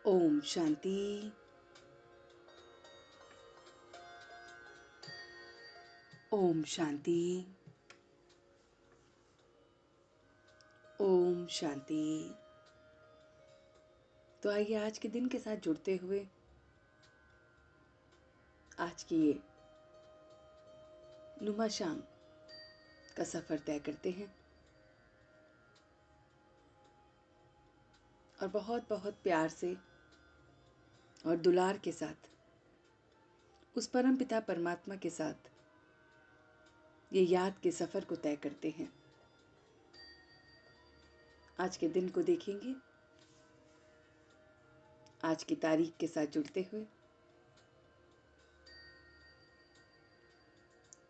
ओम शांति। ओम शांति। ओम शांति। तो आइए आज के दिन के साथ जुड़ते हुए आज की ये नुमा शाम का सफर तय करते हैं और बहुत बहुत प्यार से और दुलार के साथ उस परम पिता परमात्मा के साथ ये याद के सफर को तय करते हैं। आज के दिन को देखेंगे, आज की तारीख के साथ जुड़ते हुए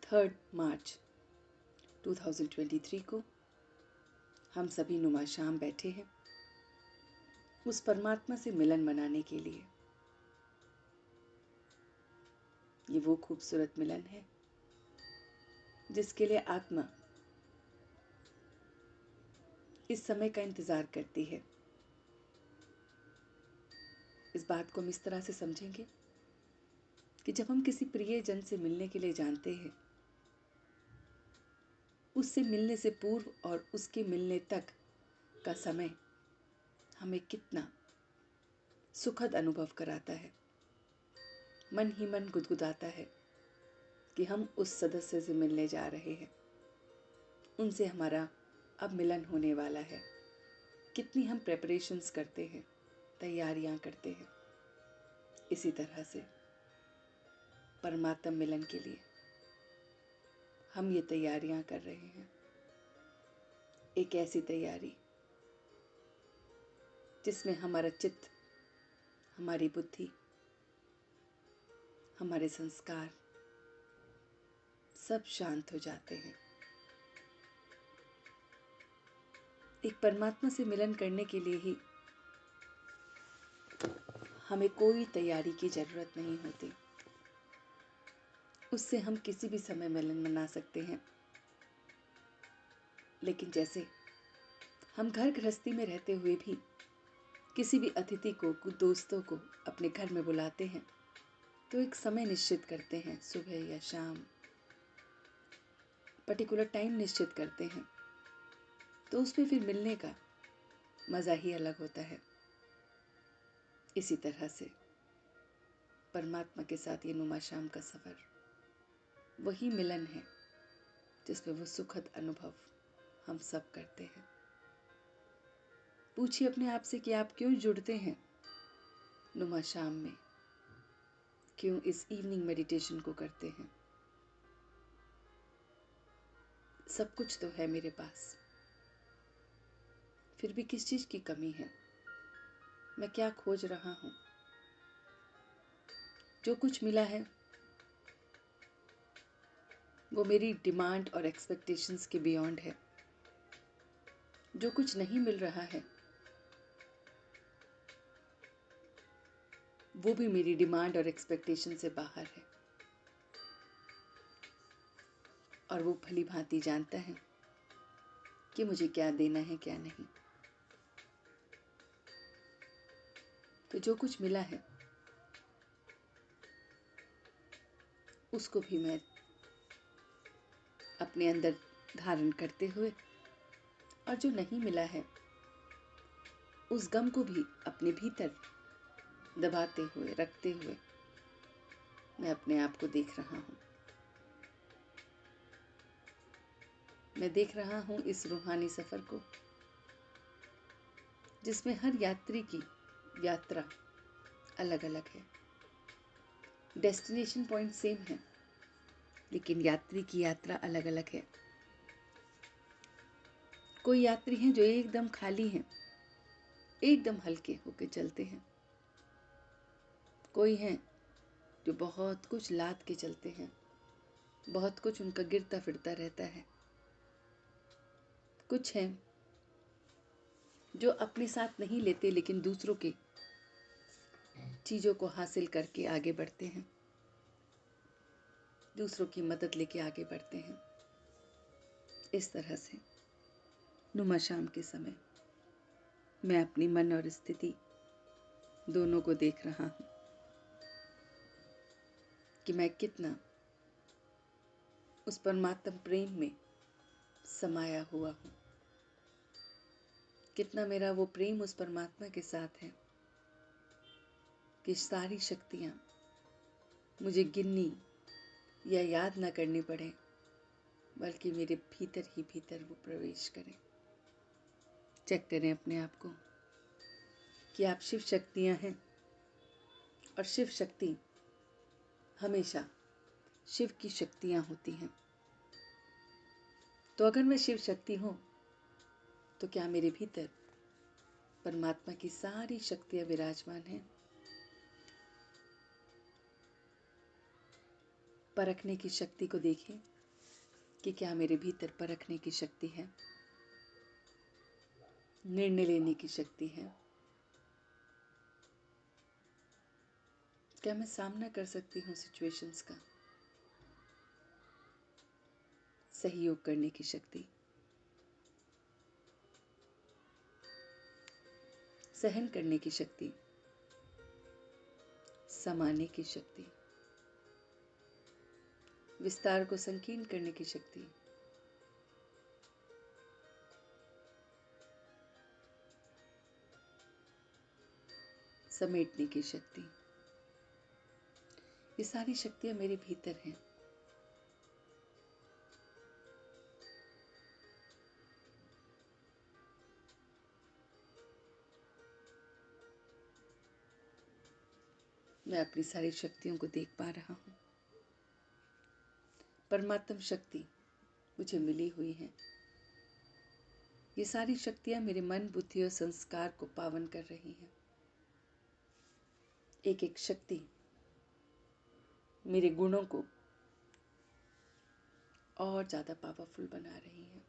3 मार्च 2023 को हम सभी नुमा शाम बैठे हैं उस परमात्मा से मिलन मनाने के लिए। ये वो खूबसूरत मिलन है जिसके लिए आत्मा इस समय का इंतजार करती है। इस बात को हम इस तरह से समझेंगे कि जब हम किसी प्रिय जन से मिलने के लिए जानते हैं, उससे मिलने से पूर्व और उसके मिलने तक का समय हमें कितना सुखद अनुभव कराता है। मन ही मन गुदगुदाता है कि हम उस सदस्य से मिलने जा रहे हैं, उनसे हमारा अब मिलन होने वाला है। कितनी हम प्रेपरेशंस करते हैं, तैयारियां करते हैं। इसी तरह से परमात्मा मिलन के लिए हम ये तैयारियां कर रहे हैं। एक ऐसी तैयारी जिसमें हमारा चित्त, हमारी बुद्धि, हमारे संस्कार सब शांत हो जाते हैं। एक परमात्मा से मिलन करने के लिए ही हमें कोई तैयारी की जरूरत नहीं होती। उससे हम किसी भी समय मिलन मना सकते हैं। लेकिन जैसे हम घर गृहस्थी में रहते हुए भी किसी भी अतिथि को, कुछ दोस्तों को अपने घर में बुलाते हैं तो एक समय निश्चित करते हैं, सुबह या शाम पर्टिकुलर टाइम निश्चित करते हैं, तो उसमें फिर मिलने का मज़ा ही अलग होता है। इसी तरह से परमात्मा के साथ ये नुमा शाम का सफ़र वही मिलन है जिसमें वो सुखद अनुभव हम सब करते हैं। पूछिए अपने आप से कि आप क्यों जुड़ते हैं नुमा शाम में, क्यों इस इवनिंग मेडिटेशन को करते हैं। सब कुछ तो है मेरे पास, फिर भी किस चीज़ की कमी है, मैं क्या खोज रहा हूँ। जो कुछ मिला है वो मेरी डिमांड और एक्सपेक्टेशंस के बियॉन्ड है। जो कुछ नहीं मिल रहा है वो भी मेरी डिमांड और एक्सपेक्टेशन से बाहर है। और वो भली भांति जानता है कि मुझे क्या देना है, क्या नहीं। तो जो कुछ मिला है उसको भी मैं अपने अंदर धारण करते हुए, और जो नहीं मिला है उस गम को भी अपने भीतर दबाते हुए, रखते हुए मैं अपने आप को देख रहा हूँ। मैं देख रहा हूँ इस रूहानी सफ़र को जिसमें हर यात्री की यात्रा अलग अलग है। डेस्टिनेशन पॉइंट सेम है लेकिन यात्री की यात्रा अलग अलग है। कोई यात्री हैं जो एकदम खाली हैं, एकदम हल्के होके चलते हैं। कोई हैं जो बहुत कुछ लाद के चलते हैं, बहुत कुछ उनका गिरता फिरता रहता है। कुछ हैं जो अपने साथ नहीं लेते लेकिन दूसरों के चीज़ों को हासिल करके आगे बढ़ते हैं, दूसरों की मदद लेके आगे बढ़ते हैं। इस तरह से नुमा शाम के समय मैं अपनी मन और स्थिति दोनों को देख रहा हूँ कि मैं कितना उस परमात्म प्रेम में समाया हुआ हूँ, कितना मेरा वो प्रेम उस परमात्मा के साथ है कि सारी शक्तियाँ मुझे गिननी या याद ना करनी पड़े, बल्कि मेरे भीतर ही भीतर वो प्रवेश करें। चेक करें अपने आप को कि आप शिव शक्तियाँ हैं, और शिव शक्ति हमेशा शिव की शक्तियाँ होती हैं। तो अगर मैं शिव शक्ति हूँ तो क्या मेरे भीतर परमात्मा की सारी शक्तियाँ विराजमान हैं? परखने की शक्ति को देखें कि क्या मेरे भीतर परखने की शक्ति है, निर्णय लेने की शक्ति है, क्या मैं सामना कर सकती हूँ सिचुएशंस का, सहयोग करने की शक्ति, सहन करने की शक्ति, समाने की शक्ति, विस्तार को संकीर्ण करने की शक्ति, समेटने की शक्ति। ये सारी शक्तियां मेरे भीतर हैं। मैं अपनी सारी शक्तियों को देख पा रहा हूँ। परमात्म शक्ति मुझे मिली हुई है। ये सारी शक्तियां मेरे मन, बुद्धि और संस्कार को पावन कर रही हैं। एक एक शक्ति मेरे गुणों को और ज्यादा पावरफुल बना रही है।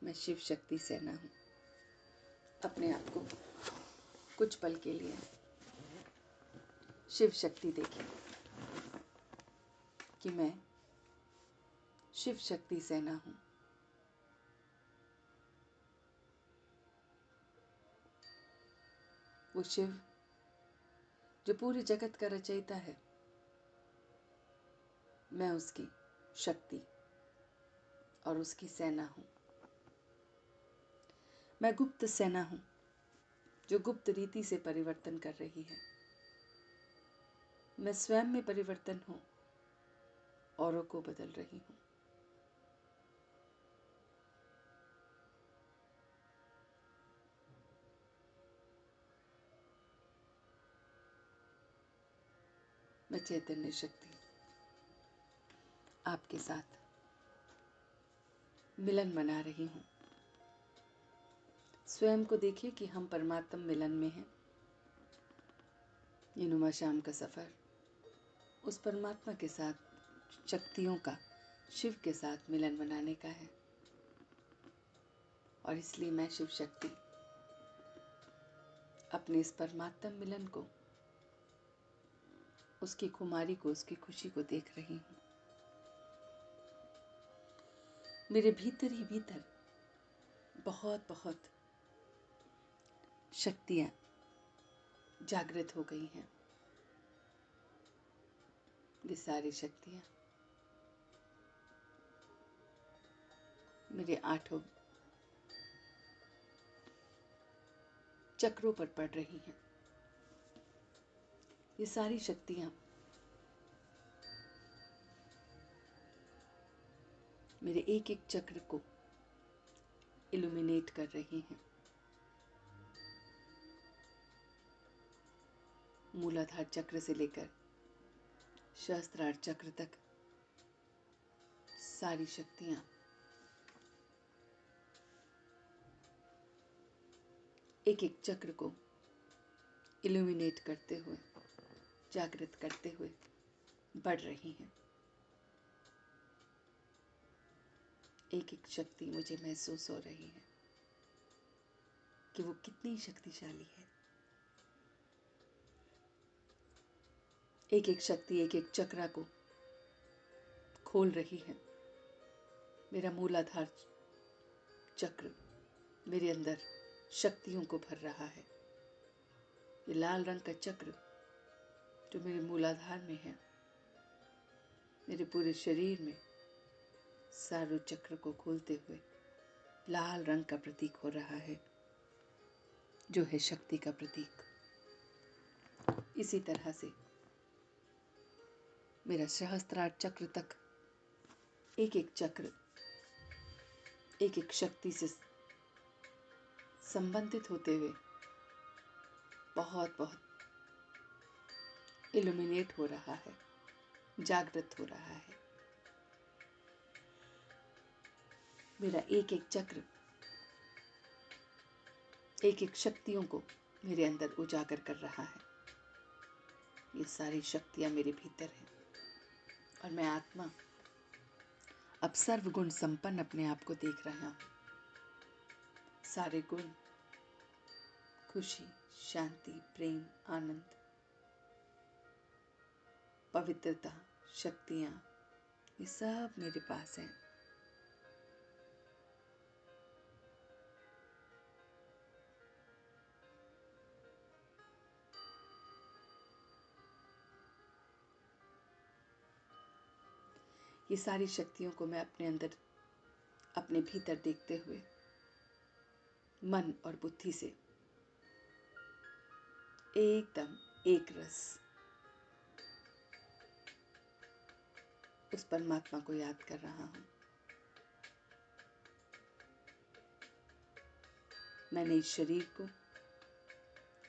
मैं शिव शक्ति सेना हूँ। अपने आप को कुछ पल के लिए शिव शक्ति देखें कि मैं शिव शक्ति सेना हूँ। वो शिव जो पूरे जगत का रचयिता है, मैं उसकी शक्ति और उसकी सेना हूँ। मैं गुप्त सेना हूँ जो गुप्त रीति से परिवर्तन कर रही है। मैं स्वयं में परिवर्तन हूँ, औरों को बदल रही हूँ। मैं चैतन्य शक्ति आपके साथ मिलन बना रही हूँ। स्वयं को देखिए कि हम परमात्म मिलन में हैं। ये नुमा शाम का सफर उस परमात्मा के साथ, शक्तियों का शिव के साथ मिलन बनाने का है। और इसलिए मैं शिव शक्ति अपने इस परमात्म मिलन को, उसकी खुमारी को, उसकी खुशी को देख रही हूँ। मेरे भीतर ही भीतर बहुत बहुत शक्तियाँ जागृत हो गई हैं। ये सारी शक्तियाँ मेरे 8 चक्रों पर पड़ रही हैं। ये सारी शक्तियाँ मेरे एक एक चक्र को इल्यूमिनेट कर रही हैं। मूलाधार चक्र से लेकर सहस्त्रार चक्र तक सारी शक्तियाँ एक एक चक्र को इल्यूमिनेट करते हुए, जागृत करते हुए बढ़ रही हैं। एक एक शक्ति मुझे महसूस हो रही है कि वो कितनी शक्तिशाली है। एक एक शक्ति एक एक चक्र को खोल रही है। मेरा मूलाधार चक्र मेरे अंदर शक्तियों को भर रहा है। ये लाल रंग का चक्र जो मेरे मूलाधार में है, मेरे पूरे शरीर में सारू चक्र को खोलते हुए लाल रंग का प्रतीक हो रहा है, जो है शक्ति का प्रतीक। इसी तरह से मेरा सहस्त्रार चक्र तक एक एक चक्र एक एक शक्ति से संबंधित होते हुए बहुत बहुत इल्यूमिनेट हो रहा है, जागृत हो रहा है। मेरा एक एक चक्र एक एक शक्तियों को मेरे अंदर उजागर कर रहा है। ये सारी शक्तियां मेरे भीतर हैं और मैं आत्मा अब सर्वगुण संपन्न अपने आप को देख रहा हूं। सारे गुण, खुशी, शांति, प्रेम, आनंद, पवित्रता, शक्तियां, ये सब मेरे पास हैं। ये सारी शक्तियों को मैं अपने अंदर, अपने भीतर देखते हुए मन और बुद्धि से एकदम एक रस उस परमात्मा को याद कर रहा हूं। मैंने इस शरीर को,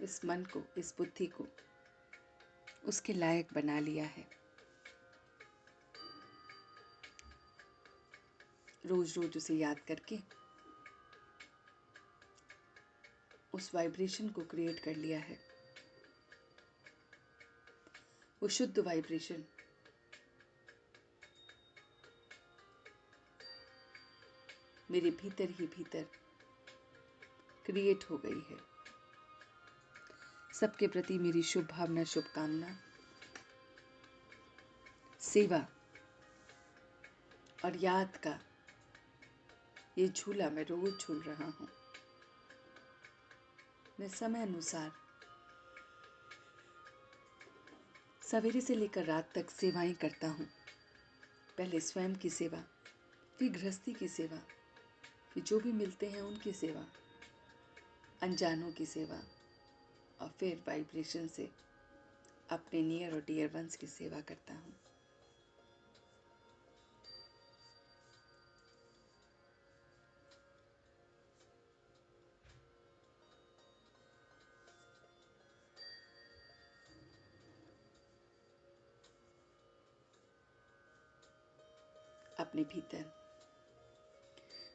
इस मन को, इस बुद्धि को उसके लायक बना लिया है। रोज रोज उसे याद करके उस वाइब्रेशन को क्रिएट कर लिया है। वो शुद्ध वाइब्रेशन मेरे भीतर ही भीतर क्रिएट हो गई है। सबके प्रति मेरी शुभ भावना, शुभकामना, सेवा और याद का ये झूला मैं रोज झूल रहा हूं। मैं समय अनुसार सवेरे से लेकर रात तक सेवाएं करता हूं। पहले स्वयं की सेवा, फिर गृहस्थी की सेवा, फिर जो भी मिलते हैं उनकी सेवा, अनजानों की सेवा, और फिर वाइब्रेशन से अपने नियर और डियर वंस की सेवा करता हूं। अपने भीतर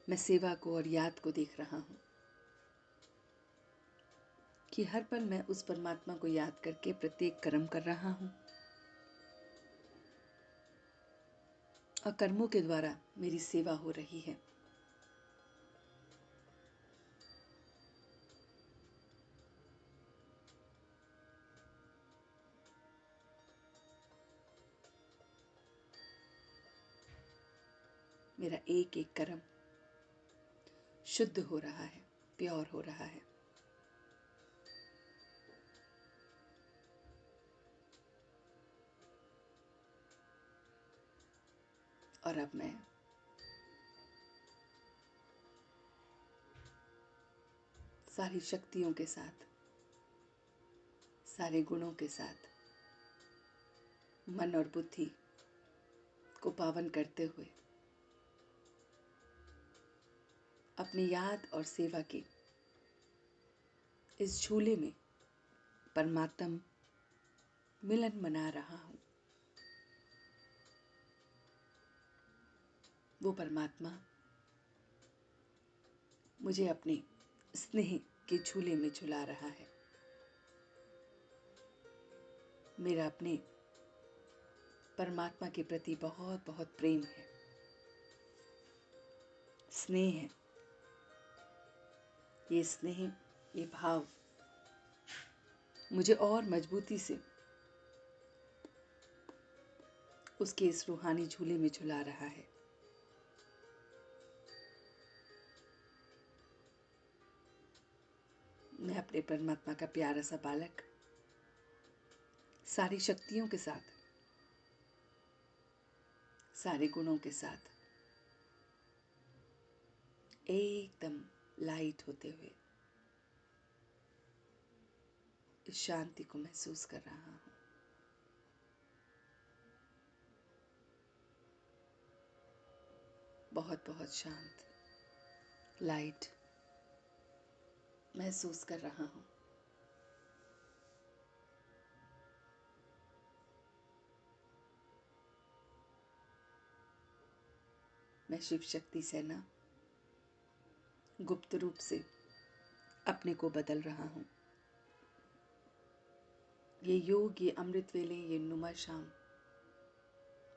मैं सेवा को और याद को देख रहा हूं कि हर पल मैं उस परमात्मा को याद करके प्रत्येक कर्म कर रहा हूं और कर्मों के द्वारा मेरी सेवा हो रही है। मेरा एक एक कर्म शुद्ध हो रहा है, प्योर हो रहा है। और अब मैं सारी शक्तियों के साथ, सारे गुणों के साथ मन और बुद्धि को पावन करते हुए अपनी याद और सेवा के इस झूले में परमात्म मिलन मना रहा हूं। वो परमात्मा मुझे अपने स्नेह के झूले में झुला रहा है। मेरा अपने परमात्मा के प्रति बहुत बहुत प्रेम है, स्नेह है। ये स्नेह, ये भाव मुझे और मजबूती से उसके इस रूहानी झूले में झुला रहा है। मैं अपने परमात्मा का प्यारा सा बालक सारी शक्तियों के साथ, सारे गुणों के साथ, एकदम लाइट होते हुए इस शांति को महसूस कर रहा हूँ। बहुत बहुत शांत, लाइट महसूस कर रहा हूँ। मैं शिव शक्ति से ना गुप्त रूप से अपने को बदल रहा हूँ। ये योग, ये अमृत वेले, ये नुमा शाम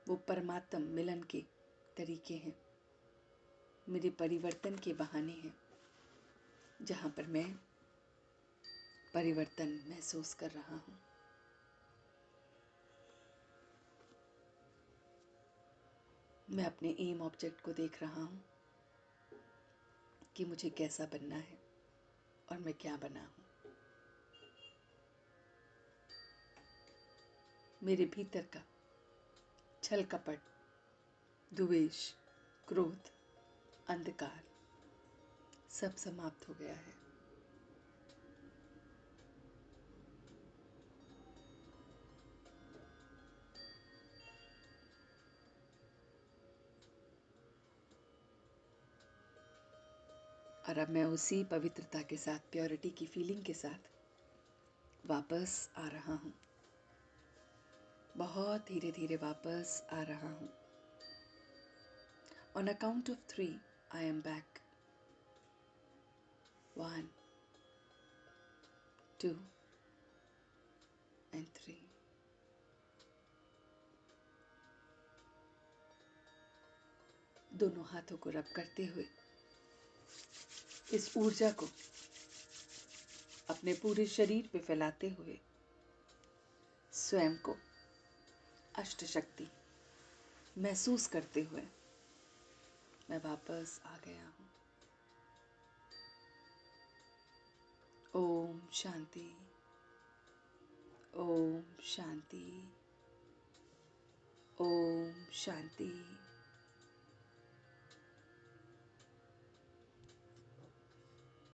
वो परमात्म मिलन के तरीके हैं, मेरे परिवर्तन के बहाने हैं, जहाँ पर मैं परिवर्तन महसूस कर रहा हूँ। मैं अपने एम ऑब्जेक्ट को देख रहा हूँ कि मुझे कैसा बनना है और मैं क्या बना हूँ। मेरे भीतर का छल कपट, द्वेष, क्रोध, अंधकार सब समाप्त हो गया है। और अब मैं उसी पवित्रता के साथ, प्योरिटी की फीलिंग के साथ वापस आ रहा हूँ। बहुत धीरे धीरे वापस आ रहा हूँ। On a count of 3 I am back. 1 2 and 3। दोनों हाथों को रब करते हुए इस ऊर्जा को अपने पूरे शरीर पे फैलाते हुए स्वयं को अष्ट शक्ति महसूस करते हुए मैं वापस आ गया हूँ। ओम शांति, ओम शांति, ओम शांति।